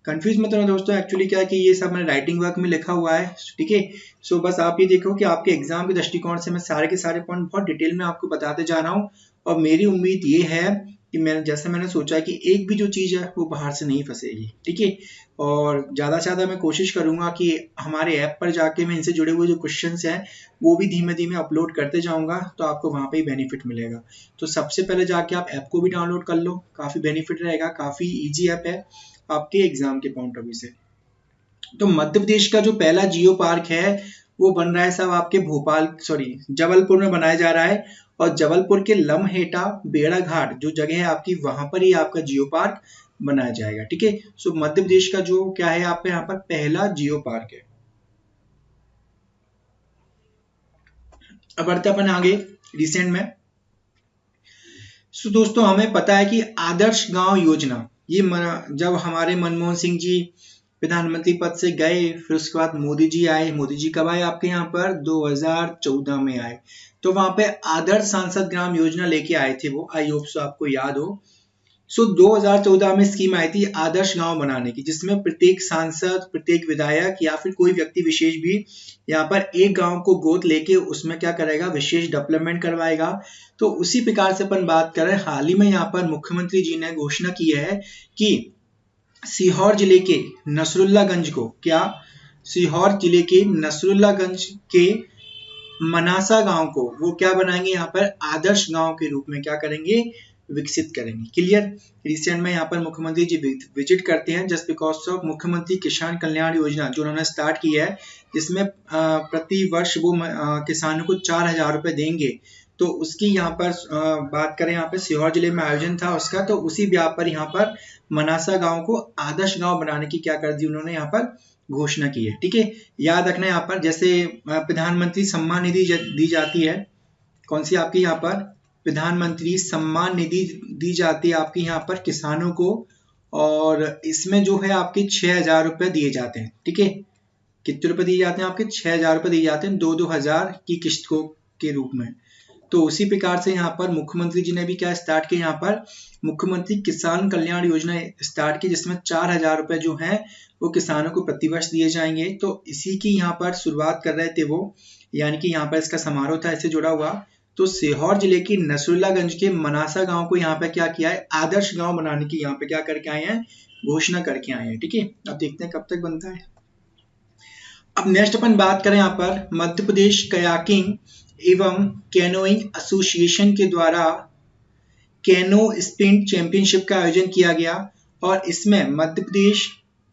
कंफ्यूज मत होना दोस्तों, एक्चुअली क्या है कि ये सब मैंने राइटिंग वर्क में लिखा हुआ है। ठीक है, सो बस आप ये देखो कि आपके एग्जाम के दृष्टिकोण से मैं सारे के सारे पॉइंट बहुत डिटेल में आपको बताते जा रहा हूँ, और मेरी उम्मीद ये है कि मैंने सोचा कि एक भी जो चीज है वो बाहर से नहीं फंसेगी। ठीक है, और ज्यादा से ज्यादा मैं कोशिश करूंगा कि हमारे ऐप पर जाके मैं इनसे जुड़े हुए जो क्वेश्चंस हैं वो भी धीमे धीमे अपलोड करते जाऊंगा, तो आपको वहां पे ही बेनिफिट मिलेगा। तो सबसे पहले जाके आप ऐप को भी डाउनलोड कर लो, काफी बेनिफिट रहेगा, काफी ईजी ऐप है आपके एग्जाम के पॉइंट ऑफ व्यू से। तो मध्य प्रदेश का जो पहला जियो पार्क है वो बन रहा है साहब आपके जबलपुर में बनाया जा रहा है, और जबलपुर के लम्हेटा बेड़ा घाट जो जगह है आपकी, वहां पर ही आपका जियो पार्क बनाया जाएगा। ठीक है, सो मध्य प्रदेश का जो क्या है आपका यहाँ पर पहला जियो पार्क है। अब बढ़ते अपन आगे रिसेंट में। सो दोस्तों हमें पता है कि आदर्श गांव योजना, ये जब हमारे मनमोहन सिंह जी प्रधानमंत्री पद से गए, फिर उसके बाद मोदी जी आए। मोदी जी कब आए आपके यहाँ पर, 2014 में आए। तो वहां पे आदर्श सांसद ग्राम योजना लेके आए थे वो, आई होप सो आपको याद हो। सो 2014 में स्कीम आई थी आदर्श गांव बनाने की, जिसमें प्रत्येक सांसद, प्रत्येक विधायक या फिर कोई व्यक्ति विशेष भी यहाँ पर एक गांव को गोद लेके उसमें क्या करेगा, विशेष डेवलपमेंट करवाएगा। तो उसी प्रकार से अपन बात कर रहे हैं, हाल ही में यहाँ पर मुख्यमंत्री जी ने घोषणा की है कि सीहोर जिले के नसरुल्लागंज को, क्या, सीहोर जिले के नसरुल्लागंज के मनासा गांव को वो क्या बनाएंगे, यहाँ पर आदर्श गांव के रूप में क्या करेंगे, विकसित करेंगे। क्लियर, रिसेंट में यहाँ पर मुख्यमंत्री जी विजिट करते हैं जस्ट बिकॉज ऑफ मुख्यमंत्री किसान कल्याण योजना जो उन्होंने स्टार्ट की है, जिसमें प्रति वर्ष वो किसानों को 4,000 रुपए देंगे। तो उसकी यहाँ पर बात करें, यहाँ पर सीहोर जिले में आयोजन था उसका, तो उसी ब्याह पर यहाँ पर मनासा गांव को आदर्श गांव बनाने की क्या कर दी उन्होंने, यहाँ पर घोषणा की है। ठीक है, याद रखना यहाँ पर जैसे प्रधानमंत्री सम्मान निधि दी जाती है, कौन सी आपकी यहाँ पर प्रधानमंत्री सम्मान निधि दी जाती है आपके यहाँ पर किसानों को, और इसमें जो है आपके 6,000 रुपये दिए जाते हैं। ठीक है, कितने रुपए दिए जाते हैं आपके? 6,000 रुपये दिए जाते हैं 2-2 हजार की किस्त को के रूप में। तो उसी प्रकार से यहाँ पर मुख्यमंत्री जी ने भी क्या स्टार्ट किया, यहाँ पर मुख्यमंत्री किसान कल्याण योजना स्टार्ट की, जिसमें 4,000 रुपये जो है वो किसानों को प्रतिवर्ष दिए जाएंगे। तो इसी की यहाँ पर शुरुआत कर रहे थे वो, यानी कि यहाँ पर इसका समारोह था इससे जुड़ा हुआ। तो सीहोर जिले की नसरुल्लागंज के मनासा गांव को यहाँ पे क्या किया है, आदर्श गांव बनाने की यहाँ पे क्या करके आए हैं, घोषणा करके आए हैं। ठीक है, अब देखते हैं कब तक बनता है। अब नेक्स्ट अपन बात करें यहाँ पर मध्य प्रदेश कयाकिंग एवं कैनोइंग एसोसिएशन के द्वारा कैनो स्प्रिंट चैंपियनशिप का आयोजन किया गया, और इसमें मध्य प्रदेश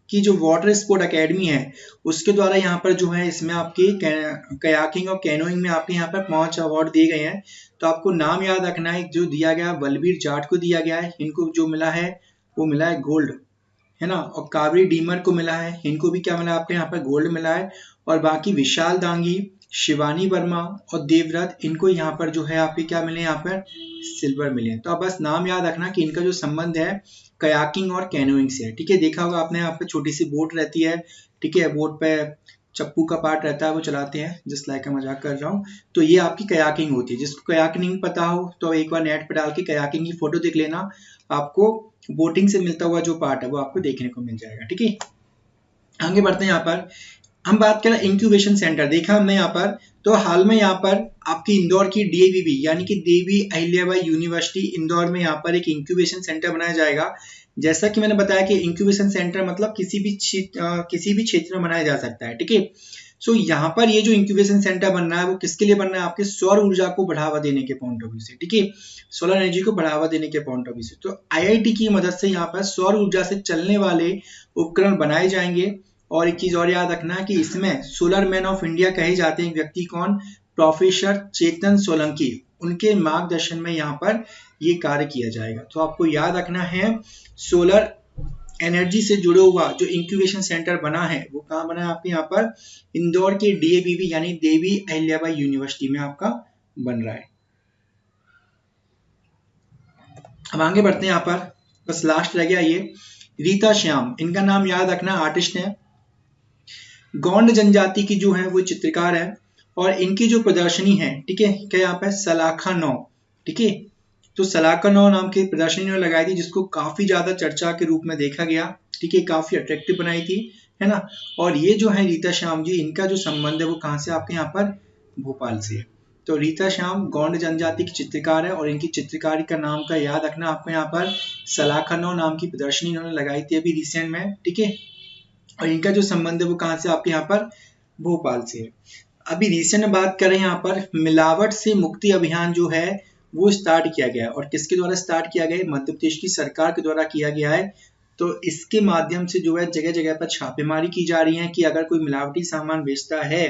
की जो वाटर स्पोर्ट एकेडमी है उसके द्वारा यहाँ पर जो है इसमें आपके कयाकिंग और कैनोइंग में आपके यहाँ पर 5 अवार्ड दिए गए हैं। तो आपको नाम याद रखना है, जो दिया गया बलबीर जाट को दिया गया है, इनको जो मिला है वो मिला है गोल्ड, है ना, और कावेरी डीमर को मिला है, इनको भी क्या मिला है आपके यहाँ पर गोल्ड मिला है, और बाकी विशाल दांगी, शिवानी वर्मा और देवव्रत, इनको यहाँ पर जो है आपके क्या मिले, यहाँ पर सिल्वर मिले। तो अब बस नाम याद रखना कि इनका जो संबंध है कयाकिंग और कैनोइंग से है। ठीक है, देखा होगा आपने, यहाँ पे छोटी सी बोट रहती है, ठीक है, बोट पे चप्पू का पार्ट रहता है, वो चलाते हैं, जिस लाइक का मजाक कर रहा हूँ। तो ये आपकी कयाकिंग होती है। जिसको कयाकिंग नहीं पता हो तो एक बार नेट पे डाल के कयाकिंग की फोटो देख लेना, आपको बोटिंग से मिलता हुआ जो पार्ट है वो आपको देखने को मिल जाएगा। ठीक है, आगे बढ़ते हैं। यहाँ पर हम बात करें इंक्यूबेशन सेंटर, देखा हमने यहाँ पर, तो हाल में यहाँ पर आपकी इंदौर की DAVV यानी कि देवी अहिल्याबाई यूनिवर्सिटी इंदौर में यहाँ पर एक इंक्यूबेशन सेंटर बनाया जाएगा। जैसा कि मैंने बताया कि इंक्यूबेशन सेंटर मतलब किसी भी क्षेत्र में बनाया जा सकता है। ठीक है, सो यहाँ पर ये जो इंक्यूबेशन सेंटर बन रहा है वो किसके लिए बन रहा है, आपके सौर ऊर्जा को बढ़ावा देने के पॉइंट ऑफ व्यू से। ठीक है, सोलर एनर्जी को बढ़ावा देने के पॉइंट ऑफ व्यू से। तो IIT की मदद से यहाँ पर सौर ऊर्जा से चलने वाले उपकरण बनाए जाएंगे। और एक चीज और याद रखना कि इसमें सोलर मैन ऑफ इंडिया कहे जाते हैं व्यक्ति कौन, प्रोफेसर चेतन सोलंकी, उनके मार्गदर्शन में यहाँ पर ये कार्य किया जाएगा। तो आपको याद रखना है सोलर एनर्जी से जुड़े हुआ जो इंक्यूबेशन सेंटर बना है वो कहाँ बना है आपके यहाँ पर इंदौर के DAVV यानी देवी अहिल्याबाई यूनिवर्सिटी में आपका बन रहा है। अब आगे बढ़ते हैं, यहाँ पर बस लास्ट रह गया ये रीता श्याम, इनका नाम याद रखना, आर्टिस्ट है, गोंड जनजाति की जो है वो चित्रकार है, और इनकी जो प्रदर्शनी है, ठीक है, क्या यहाँ पे सलाखा 9, ठीक है, तो सलाखा 9 नाम की प्रदर्शनी ने लगाई थी, जिसको काफी ज्यादा चर्चा के रूप में देखा गया। ठीक है, काफी अट्रैक्टिव बनाई थी, है ना। और ये जो है रीता श्याम जी, इनका जो संबंध है वो कहाँ से आपके यहाँ पर भोपाल से है। तो रीता श्याम गोंड जनजाति की चित्रकार है, और इनकी चित्रकारी का नाम का याद रखना आपको, यहाँ पर सलाखा 9 नाम की प्रदर्शनी इन्होंने लगाई थी अभी रिसेंट में। ठीक है, और इनका जो संबंध है वो कहाँ से आपके यहाँ पर भोपाल से है। अभी रिसेंट बात करें यहाँ पर मिलावट से मुक्ति अभियान जो है वो स्टार्ट किया गया है, और किसके द्वारा स्टार्ट किया गया है, मध्य प्रदेश की सरकार के द्वारा किया गया है। तो इसके माध्यम से जो है जगह जगह पर छापेमारी की जा रही है कि अगर कोई मिलावटी सामान बेचता है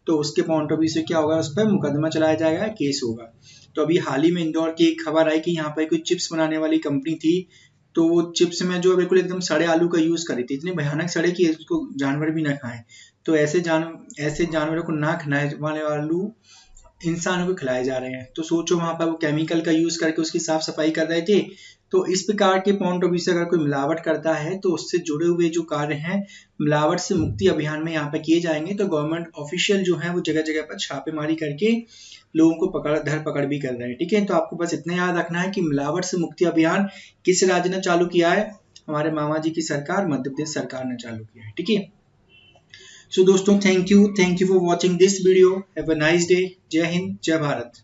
तो उसके पॉइंट ऑफ व्यू से क्या होगा, उस पर मुकदमा चलाया जाएगा, केस होगा। तो अभी हाल ही में इंदौर की एक खबर आई कि यहाँ पर कोई चिप्स बनाने वाली कंपनी थी, तो वो चिप्स में जो बिल्कुल एकदम सड़े आलू का यूज करी थी, इतने भयानक सड़े कि इसको जानवर भी ना खाएं। तो ऐसे जानवरों को ना खाने वाले आलू इंसानों को खिलाए जा रहे हैं। तो सोचो वहां पर वो केमिकल का यूज करके उसकी साफ सफाई कर रहे थे। तो इस प्रकार के पॉइंट ऑफ व्यू से अगर कोई मिलावट करता है तो उससे जुड़े हुए जो कार्य हैं मिलावट से मुक्ति अभियान में यहाँ पे किए जाएंगे। तो गवर्नमेंट ऑफिशियल जो है वो जगह जगह पर छापेमारी करके लोगों को धरपकड़ भी कर रहे हैं। ठीक है, तो आपको बस इतना याद रखना है कि मिलावट से मुक्ति अभियान किस राज्य ने चालू किया है, हमारे मामा जी की सरकार मध्य प्रदेश सरकार ने चालू किया है। ठीक है, सो दोस्तों thank you for watching this video. Have a nice day. जय हिंद, जय भारत।